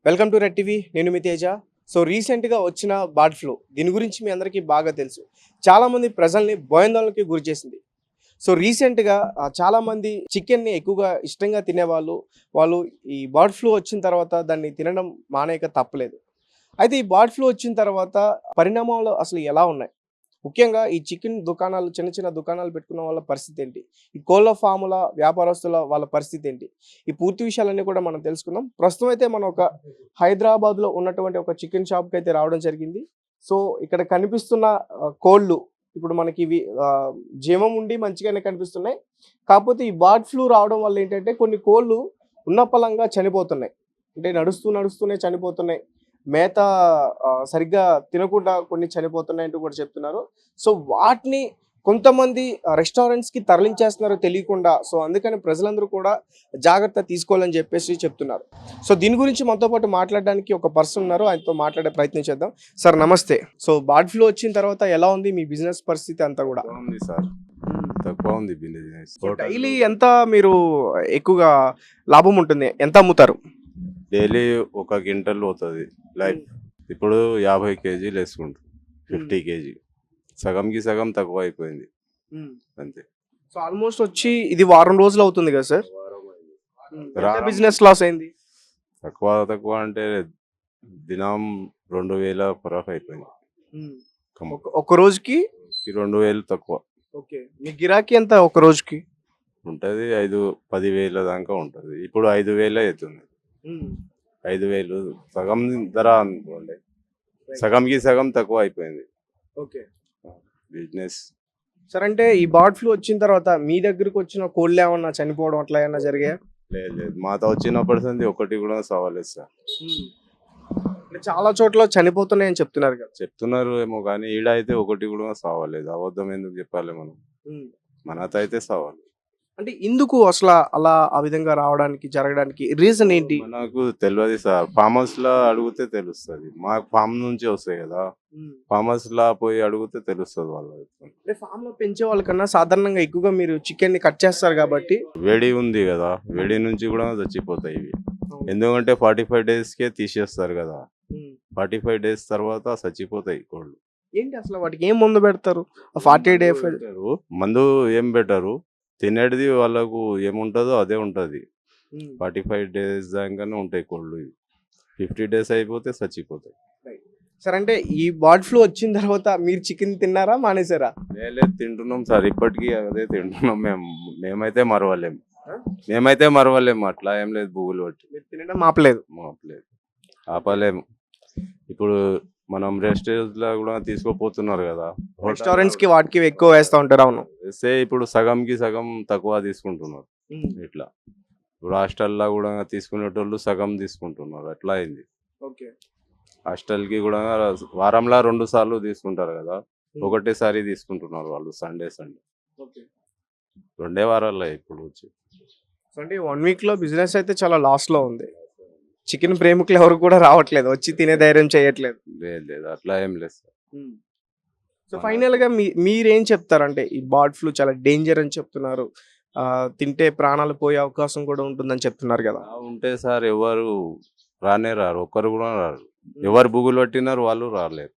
Welcome to red TV. నేను మీ Teja. So రీసెంట్గా వచ్చిన బర్డ్ ఫ్లూ దీని గురించి మీ అందరికీ బాగా తెలుసు. చాలామంది ప్రజల్ని భయాందోళనకి గురి చేసింది. సో రీసెంట్గా చాలామంది చికెన్ని ఎక్కువగా ఇష్టంగా వాళ్ళు ఈ బర్డ్ ఫ్లూ వచ్చిన తర్వాత దాన్ని తినడం మానేయక తప్పలేదు. అయితే ఈ బర్డ్ ఫ్లూ వచ్చిన తర్వాత పరిణామాలు అసలు ఎలా ఉన్నాయి? ముఖ్యంగా ఈ చికెన్ దుకాణాలు చిన్న చిన్న దుకాణాలు పెట్టుకున్న వాళ్ళ పరిస్థితి ఏంటి? ఈ కోళ్ళ ఫాముల వ్యాపారస్తుల వాళ్ళ పరిస్థితి ఏంటి? ఈ పూర్తి విషయాలన్నీ కూడా మనం తెలుసుకుందాం. ప్రస్తుతం అయితే మనం ఒక హైదరాబాద్‌లో ఉన్నటువంటి ఒక చికెన్ షాప్‌కి అయితే రావడం జరిగింది. సో ఇక్కడ కనిపిస్తున్న కోళ్ళు ఇప్పుడు మనకి ఇవి జీవం ఉండి మంచిగానే కనిపిస్తున్నాయి. కాకపోతే ఈ బర్డ్ ఫ్లూ రావడం వల్ల ఏంటంటే కొన్ని కోళ్ళు ఉన్నపళంగా చనిపోతున్నాయి. అంటే నడుస్తూనే చనిపోతున్నాయి. మేత సరిగ్గా తినకుండా కొన్ని చనిపోతున్నాయంటూ కూడా చెప్తున్నారు. సో వాటిని కొంతమంది రెస్టారెంట్స్‌కి తరలించేస్తున్నారో తెలియకుండా. సో అందుకని ప్రజలందరూ కూడా జాగ్రత్త తీసుకోవాలని చెప్పేసి చెప్తున్నారు. సో దీని గురించి మనతో పాటు మాట్లాడడానికి ఒక పర్సన్ ఉన్నారు. ఆయనతో మాట్లాడే ప్రయత్నం చేద్దాం. సార్ నమస్తే. సో బర్డ్ ఫ్లూ వచ్చిన తర్వాత ఎలా ఉంది మీ బిజినెస్ పరిస్థితి అంతా కూడా? బాగుంది సార్, తక్కువ ఉంది బిజినెస్. డైలీ ఎంత మీరు ఎక్కువగా లాభం ఉంటుంది? ఎంత అమ్ముతారు? డైలీ ఒక క్వింటల్ పోతుంది. లైక్ ఇప్పుడు 50 కేజీలు వేసుకుంటాం, 50 కేజీ. సగంకి సగం తక్కువ అయిపోయింది అంతే. సో ఆల్మోస్ట్ వచ్చి ఇది వారం రోజులు అవుతుంది కదా సార్? బిజినెస్ లాస్ అయింది? తక్కువ అంటే దినం 2000 పరాఫ్ అయిపోయింది. ఒక రోజుకి 2000 తక్కువ. ఓకే, మీ గిరాకీ ఎంత ఒక రోజుకి? ఉంటుంది 10,000 దాకా ఉంటుంది. ఇప్పుడు 5,000 అవుతుంది. 5,000 సగం ధర అనుకోండి. సగంకి సగం తక్కువ అయిపోయింది ఓకే బిజినెస్. సార్ అంటే ఈ బర్డ్ ఫ్లూ వచ్చిన తర్వాత మీ దగ్గరకు వచ్చిన కోళ్ళు ఏమన్నా చనిపోవడం అట్లా ఏమన్నా జరిగాయా? లేదు, మాతో వచ్చినప్పటి ఒకటి కూడా సవాలేదు సార్. అంటే చాలా చోట్ల చనిపోతున్నాయని చెప్తున్నారు కదా. చెప్తున్నారు ఏమో కానీ ఈడ అయితే ఒకటి కూడా సావలేదు. అబద్ధం ఎందుకు చెప్పాలి మనం? మనతో అయితే సావాలి. అంటే ఎందుకు అసలు అలా ఆ విధంగా రావడానికి జరగడానికి రీజన్ ఏంటి? నాకు తెలియదు సార్. ఫామ్ హౌస్ లో అడిగితే తెలుస్తుంది. మాకు ఫామ్ నుంచి వస్తాయి కదా, ఫామ్ హౌస్ లా పోయి అడిగితే తెలుస్తుంది వాళ్ళకి. అంటే ఫామ్ లో పెంచే వాళ్ళకన్నా సాధారణంగా ఎక్కువగా మీరు చికెన్ ని కట్ చేస్తారు కాబట్టి వేడి ఉంది కదా, వేడి నుంచి కూడా చచ్చిపోతాయి ఇవి. ఎందుకంటే 45 days కే తీసేస్తారు కదా. 45 days తర్వాత చచ్చిపోతాయి కోళ్ళు. ఏంటి అసలు వాటికి ఏం మందు పెడతారు? 40 days మందు ఏం పెట్టరు, తినేది వాళ్ళకు ఏముంటుందో అదే ఉంటుంది. 45 days దాకానే ఉంటాయి కోళ్ళు. 50 days అయిపోతే చచ్చిపోతాయి. సార్ అంటే ఈ బర్డ్ ఫ్లూ వచ్చిన తర్వాత మీరు చికెన్ తిన్నారా, మానేసారా? లేదు, తింటున్నాం సార్. ఇప్పటికీ అదే తింటున్నాం. మేమైతే మరవలేము. అట్లా ఏం లేదు. బువ్వులు పట్టి తినడం ఆపలేదు. ఆపలేము. ఇప్పుడు మనం రెస్టారెంట్స్ లో కూడా తీసుకోపోతున్నారు కదా, రెస్టారెంట్స్ కి వాటికి ఎక్కువ వేస్తా ఉంటారు. అవును, వేస్తే ఇప్పుడు సగంకి సగం తక్కువ తీసుకుంటున్నారు. ఇట్లా ఇప్పుడు హాస్టల్లో కూడా తీసుకునేటోళ్ళు సగం తీసుకుంటున్నారు. అట్లా అయింది. హాస్టల్ కి కూడా వారంలో 2 సార్లు తీసుకుంటారు కదా, ఒకటేసారి తీసుకుంటున్నారు వాళ్ళు. సండే 2 వారాల్లో ఇప్పుడు వచ్చి. అంటే 1 week లో బిజినెస్ అయితే చాలా లాస్ లో ఉంది. చికెన్ ప్రేమికులు ఎవరు కూడా రావట్లేదు, వచ్చి తినే ధైర్యం చేయట్లేదు. లేదు, అట్లా ఏం లేదు సార్. సో ఫైనల్ గా మీరేం చెప్తారంటే ఈ బర్డ్ ఫ్లూ చాలా డేంజర్ అని చెప్తున్నారు. తింటే ప్రాణాలు పోయే అవకాశం కూడా ఉంటుందని చెప్తున్నారు కదా. ఉంటే సార్ ఎవరు రారు, ఒక్కరు కూడా రారు. ఎవరు బుగులు పట్టినారు వాళ్ళు రాలేరు.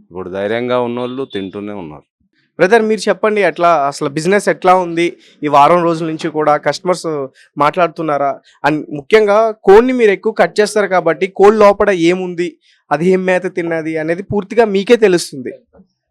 ఇప్పుడు ధైర్యంగా ఉన్నోళ్ళు తింటూనే ఉన్నారు. బ్రదర్ మీరు చెప్పండి, ఎట్లా అసలు బిజినెస్ ఎట్లా ఉంది? ఈ వారం రోజుల నుంచి కూడా కస్టమర్స్ మాట్లాడుతున్నారా? అండ్ ముఖ్యంగా కోడిని మీరు ఎక్కువ కట్ చేస్తారు కాబట్టి కోడి లోపల ఏముంది, అది ఏం మేత తిన్నది అనేది పూర్తిగా మీకే తెలుస్తుంది.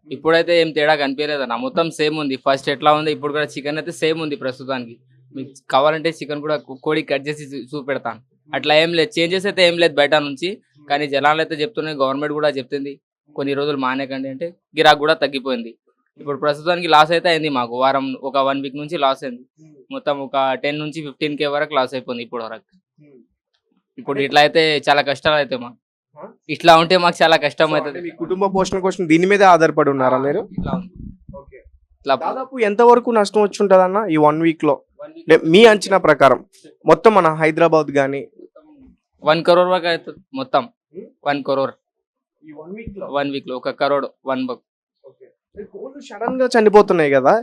ఇప్పుడైతే ఏం తేడా కనిపించలేదు అన్న, మొత్తం సేమ్ ఉంది. ఫస్ట్ ఎట్లా ఉంది ఇప్పుడు కూడా చికెన్ అయితే సేమ్ ఉంది ప్రస్తుతానికి. మీకు కావాలంటే చికెన్ కూడా కోడి కట్ చేసి చూపెడతాను. అట్లా ఏం లేదు, చేంజెస్ అయితే ఏం లేదు బయట నుంచి. కానీ జనాలు అయితే చెప్తున్నాయి, గవర్నమెంట్ కూడా చెప్తుంది కొన్ని రోజులు మానేకండి అంటే. గిరాక్ కూడా తగ్గిపోయింది. ఇప్పుడు ప్రస్తుతానికి లాస్ అయితే అయింది మాకు. ఒక 1 week నుంచి లాస్ అయింది. మొత్తం ఒక 10 నుంచి 15K వరకు లాస్ అయిపోయింది ఇప్పుడు వరకు. ఇప్పుడు ఇట్లా అయితే చాలా కష్టాలు అయితే మాకు. ఇట్లా ఉంటే మాకు చాలా కష్టం అవుతుంది. మీ కుటుంబ పోషణ కోసం దీని మీదే ఆధారపడి ఉన్నారా మీరు? ఇట్లా దాదాపు ఎంత వరకు నష్టం వచ్చి ఉంటుంది అన్న ఈ 1 week లో మీ అంచనా ప్రకారం? మొత్తం మన హైదరాబాద్ గానీ 1 crore వరకు అవుతుంది మొత్తం. 1 crore 1 week లో 1 crore 1 buck. కోళ్ళు సడన్ గా చనిపోతున్నాయి కదా,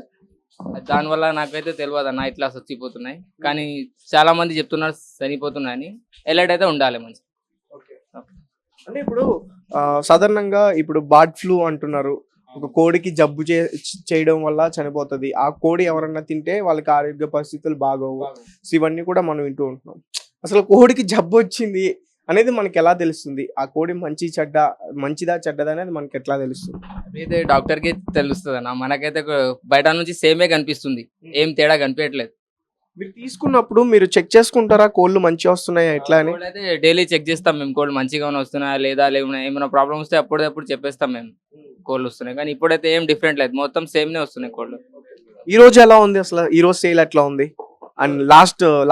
దానివల్ల నాకైతే తెలియదు అన్న ఇట్లా చచ్చిపోతున్నాయి, కానీ చాలా మంది చెప్తున్నారు చనిపోతున్నాయని. ఎలర్ట్ అయితే ఉండాలి మంచి. అంటే ఇప్పుడు సాధారణంగా ఇప్పుడు బర్డ్ ఫ్లూ అంటున్నారు, ఒక కోడికి జబ్బు చేయడం వల్ల చనిపోతుంది, ఆ కోడి ఎవరన్నా తింటే వాళ్ళకి ఆరోగ్య పరిస్థితులు బాగోవు. సో ఇవన్నీ కూడా మనం వింటూ ఉంటున్నాం. అసలు కోడికి జబ్బు వచ్చింది అనేది మనకి ఎలా తెలుస్తుంది? ఆ కోడి మంచిదా చెడ్డదా అనేది మనకి ఎట్లా తెలుస్తుంది? అయితే డాక్టర్ కి తెలుస్తుంది అన్న, మనకైతే బయట నుంచి సేమే కనిపిస్తుంది, ఏం తేడా కనిపించట్లేదు. మీరు తీసుకున్నప్పుడు మీరు చెక్ చేసుకుంటారా కోళ్ళు మంచిగా వస్తున్నాయా ఎట్లా అని? కోళ్ళు అయితే డైలీ చెక్ చేస్తాం మేము, కోళ్ళు మంచిగా వస్తున్నాయా లేదా, ఏమైనా ప్రాబ్లమ్ వస్తే అప్పుడు చెప్పేస్తాం మేము కోళ్ళు వస్తున్నాయి. కానీ ఇప్పుడైతే ఏం డిఫరెంట్ లేదు, మొత్తం సేమ్నే వస్తున్నాయి కోళ్ళు. ఈ రోజు ఎలా ఉంది అసలు? ఈ రోజు సేల్ ఎట్లా ఉంది? అండ్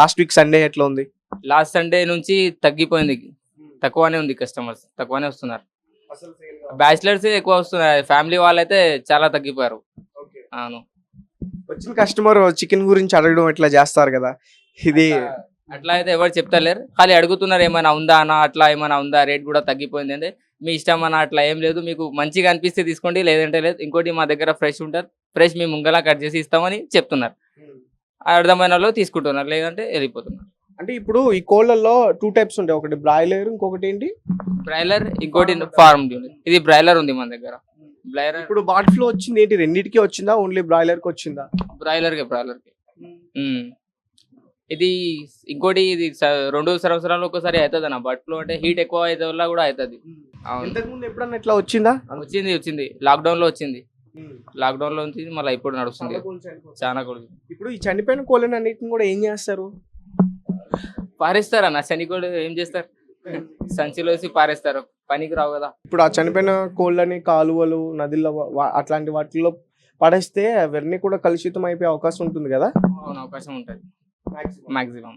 లాస్ట్ వీక్ సండే ఎట్లా ఉంది? లాస్ట్ సండే నుంచి తగ్గిపోయింది, తక్కువనే ఉంది, కస్టమర్స్ తక్కువనే వస్తున్నారు. బ్యాచిలర్స్ ఎక్కువ వస్తున్నారు, ఫ్యామిలీ వాళ్ళైతే చాలా తగ్గిపోయారు. అవును, వచ్చిన కస్టమర్ చికెన్ గురించి అడగడం ఇట్లా చేస్తారు కదా, ఇది అట్లా అయితే ఎవరు చెప్తలేరు, ఖాళీ అడుగుతున్నారు ఏమైనా ఉందా అన్న, అట్లా ఏమైనా ఉందా, రేట్ కూడా తగ్గిపోయింది అంటే మీ ఇష్టం అన్న, అట్లా ఏం లేదు, మీకు మంచిగా అనిపిస్తే తీసుకోండి లేదంటే లేదు. ఇంకోటి మా దగ్గర ఫ్రెష్ ఉంటుంది, ఫ్రెష్ మీ ముంగలా కట్ చేసి ఇస్తామని చెప్తున్నారు. అర్థమైన వాళ్ళు తీసుకుంటున్నారు, లేదంటే వెళ్ళిపోతున్నారు. అంటే ఇప్పుడు ఈ కోళ్ళల్లో 2 టైప్స్ ఉంటాయి, ఒకటి బ్రాయిలర్, ఇంకొకటి ఏంటి బ్రాయిలర్, ఇంకోటి ఫార్మ్. ఇది బ్రాయిలర్ ఉంది మన దగ్గర. బ్రాయిలర్ ఇప్పుడు బర్డ్ ఫ్లూ వచ్చింది ఏంటి, రెండింటికి వచ్చిందా, ఓన్లీ బ్రాయిలర్ కి వచ్చిందా? బ్రాయిలర్ కి ఇది ఇంకోటి, ఇది 2 సంవత్సరాలు ఒకసారి అవుతుంది అన్న. బర్డ్ ఫ్లూ అంటే హీట్ ఎక్కువ అయితే వల్ల కూడా అవుతుంది. ఇంతకు ముందు ఎప్పుడన్నా ఇట్లా వచ్చిందా? వచ్చింది లాక్డౌన్ లో వచ్చింది. లాక్డౌన్ లో వచ్చింది, మళ్ళీ ఇప్పుడు నడుస్తుంది చాలా కోళ్ళు. ఇప్పుడు ఈ చనిపోయిన కోళ్ళని అన్నిటిని కూడా ఏం చేస్తారు? పారేస్తారన్న, చనికోళ్ళు ఏం చేస్తారు, సంచిలో వేసి పారేస్తారు, పనికి రావు కదా. ఇప్పుడు ఆ చనిపోయిన కోళ్ళని కాలువలు, నదిలో అట్లాంటి వాటిల్లో పడేస్తే అవన్నీ కూడా కలుషితం అయిపోయే అవకాశం ఉంటుంది కదా? అవును, అవకాశం ఉంటుంది మాక్సిమం.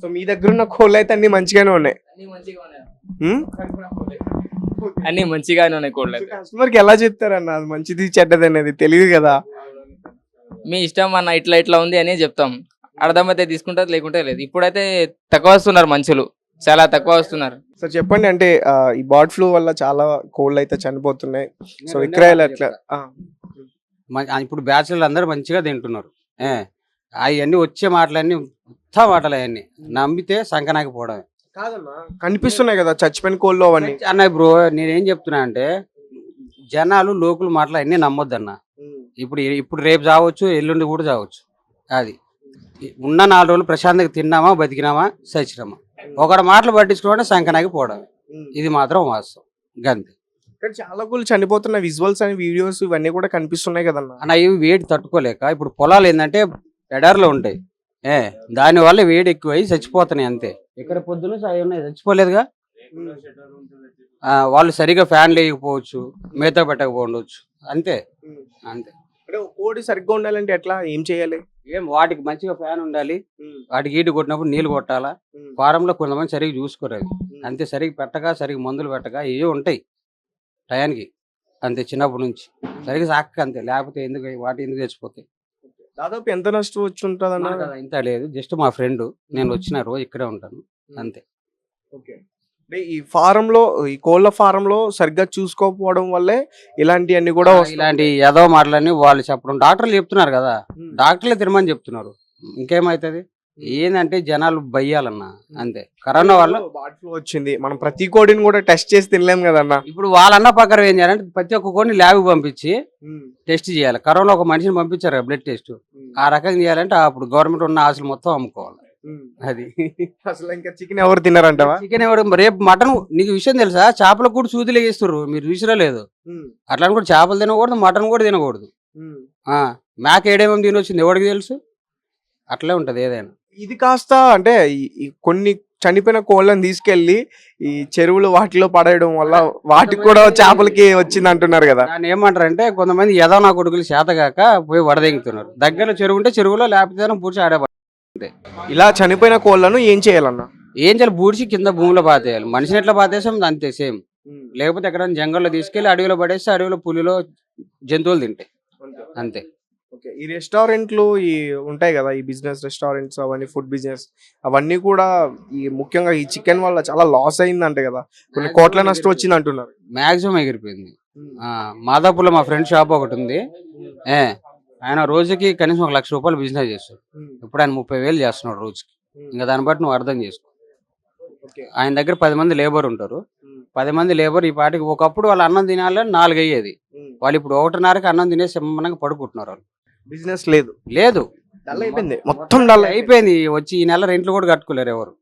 సో మీ దగ్గర ఉన్న కోళ్ళు అయితే అన్ని మంచిగానే ఉన్నాయి? అన్ని మంచిగానే ఉన్నాయి కోళ్ళు. కస్టమర్ కి ఎలా చెప్తారన్న అది మంచిది చెడ్డది అనేది తెలియదు కదా? మీ ఇష్టం అన్న, ఇట్లా ఉంది అని చెప్తాం, అర్థమైతే తీసుకుంటారు, లేకుంటే లేదు. ఇప్పుడైతే తక్కువ వస్తున్నారు మనుషులు, చాలా తక్కువ వస్తున్నారు. సో చెప్పండి, అంటే ఈ బర్డ్ ఫ్లూ వల్ల చాలా కోళ్ళు అయితే చనిపోతున్నాయి, సో విక్రయాలు ఎట్లా? ఇప్పుడు బ్యాచులర్లు అందరూ మంచిగా తింటున్నారు. అవన్నీ వచ్చే మాటలన్నీ ఉత్తా మాటలు, అవన్నీ నమ్మితే సంకనాకి పోవడమే. కాదన్నా, కనిపిస్తున్నాయి కదా చచ్చిపోయిన కోళ్ళు అవన్నీ. అన్న బ్రో, నేనేం చెప్తున్నా అంటే జనాలు లోకల్ మాటలు అన్నీ నమ్మొద్దన్న. ఇప్పుడు రేపు చావచ్చు, ఎల్లుండి కూడా చావచ్చు. అది ఉన్న 4 రోజులు ప్రశాంతంగా తిన్నామా, బతికినామా, చచ్చినామా, ఒకటి మాటలు పట్టించుకోవడం సంకనాకి పోవడం, ఇది మాత్రం వాస్తవం గంతే. చాలా కోళ్ళు చనిపోతున్న విజువల్స్ అని వీడియోస్ ఇవన్నీ కూడా కనిపిస్తున్నాయి కదన్నా. అన్న ఇవి వేడి తట్టుకోలేక ఇప్పుడు పొలాలు ఏంటంటే ఎడారిలో ఉంటాయి, దాని వల్ల వేడి ఎక్కువై చచ్చిపోతున్నాయి అంతే. ఇక్కడ పొద్దున ఉన్నాయి, చచ్చిపోలేదుగా. వాళ్ళు సరిగా ఫ్యాన్ లేకపోవచ్చు, మేత పెట్టకపోవచ్చు, అంతే అంతే. కోడి సరిగ్గా ఉండాలంటే ఎట్లా, ఏం చేయాలి? వాటికి మంచిగా ఫ్యాన్ ఉండాలి, వాటికి ఈటు కొట్టినప్పుడు నీళ్లు కొట్టాలా. ఫారంలో కొంతమంది సరిగ్గా చూసుకోరు, అది అంతే. సరిగ్గా పెట్టక, సరిగ్గా మందులు పెట్టక ఏవో ఉంటాయి టయానికి, అంతే. చిన్నప్పటి నుంచి సరిగ్గా సాక అంతే, లేకపోతే వాటి ఎందుకు చచ్చిపోతాయి. దాదాపు ఎంత నష్టం వచ్చి ఉంటుంది అన్న? ఇంత లేదు, జస్ట్ మా ఫ్రెండ్, నేను వచ్చిన రోజు ఇక్కడే ఉంటాను అంతే. ఈ ఫారంలో, ఈ కోళ్ళ ఫారంలో సరిగ్గా చూసుకోకపోవడం వల్లే ఇలాంటివన్నీ కూడా ఇలాంటి ఏదో మాటలన్నీ వాళ్ళు చెప్పడం. డాక్టర్లు చెప్తున్నారు కదా, డాక్టర్లే తినమని చెప్తున్నారు, ఇంకేమైతుంది. ఏంటంటే జనాలు భయ్యాలన్న, అంతే. కరోనా వల్ల బర్డ్ ఫ్లూ వచ్చింది, మనం ప్రతి కోడిని కూడా టెస్ట్ చేసి తినలేం కదన్నా. ఇప్పుడు వాళ్ళన్న ప్రకారం ఏం చేయాలంటే ప్రతి ఒక్క కోడిని ల్యాబ్ పంపించి టెస్ట్ చేయాలి. కరోనా ఒక మనిషిని పంపించారు బ్లడ్ టెస్ట్, ఆ రకంగా చేయాలంటే అప్పుడు గవర్నమెంట్ ఉన్న ఆశలు మొత్తం అమ్ముకోవాలి. అది అసలు ఇంకా చికెన్ ఎవరు తిన్నారంటావా? చికెన్ ఎవరు, రేపు మటన్. నీకు విషయం తెలుసా, చేపలకు కూడా సూదులు వేస్తున్నారు, మీరు చూసిరా లేదు? అట్లా కూడా చేపలు తినకూడదు, మటన్ కూడా తినకూడదు. మేక ఏడేమేమి తినొచ్చింది ఎవరికి తెలుసు? అట్లే ఉంటది ఏదైనా. ఇది కాస్త అంటే కొన్ని చనిపోయిన కోళ్ళని తీసుకెళ్లి ఈ చెరువులు వాటిలో పడేయడం వల్ల వాటికి కూడా చేపలకి వచ్చింది అంటున్నారు కదా. దాన్ని ఏమంటారంటే కొంతమంది ఏదో నా కొడుకులు చేతగాక పోయి వడదెంగుతున్నారు. దగ్గర చెరువు ఉంటే చెరువులో, లేకపోతే పూడ్చి ఆడే. ఇలా చనిపోయిన కోళ్ళను ఏం చేయాలన్నా? ఏం చేయాలి, బూడ్చి కింద భూమిలో పాతేయాలి. మనిషిని ఎట్లా పాతేసాం అంతే సేమ్. లేకపోతే ఎక్కడ జంగల్లో తీసుకెళ్లి అడవిలో పడేస్తే అడవిలో పులిలో జంతువులు తింటాయి, అంతే. ఈ రెస్టారెంట్లు ఈ ఉంటాయి కదా, ఈ బిజినెస్ రెస్టారెంట్స్ అవన్నీ, ఫుడ్ బిజినెస్ అవన్నీ కూడా ఈ ముఖ్యంగా ఈ చికెన్ వల్ల చాలా లాస్ అయిందంటే కదా, కొన్ని కోట్ల నష్టం వచ్చింది అంటున్నారు. మాక్సిమం ఎగిరిపోయింది. మాదాపూర్లో మా ఫ్రెండ్ షాప్ ఒకటి ఉంది, ఆయన రోజుకి కనీసం 1 లక్ష రూపాయలు బిజినెస్ చేస్తాడు. ఇప్పుడు ఆయన 30,000 చేస్తున్నాడు రోజుకి. ఇంకా దాన్ని బట్టి నువ్వు అర్థం చేసుకో. ఆయన దగ్గర 10 మంది లేబర్ ఉంటారు. 10 మంది లేబర్ ఈ పాటికి ఒకప్పుడు వాళ్ళు అన్నం తినాలని 4 అయ్యేది. వాళ్ళు ఇప్పుడు 1:30కి అన్నం తినేసి సిమ్మంగా పడుకుంటున్నారు. వాళ్ళు బిజినెస్ లేదు, లేదు, డల్ అయిపోయింది, మొత్తం డల్ అయిపోయింది. వచ్చి ఈ నెల రెంట్లు కూడా కట్టుకోలేరు ఎవరు.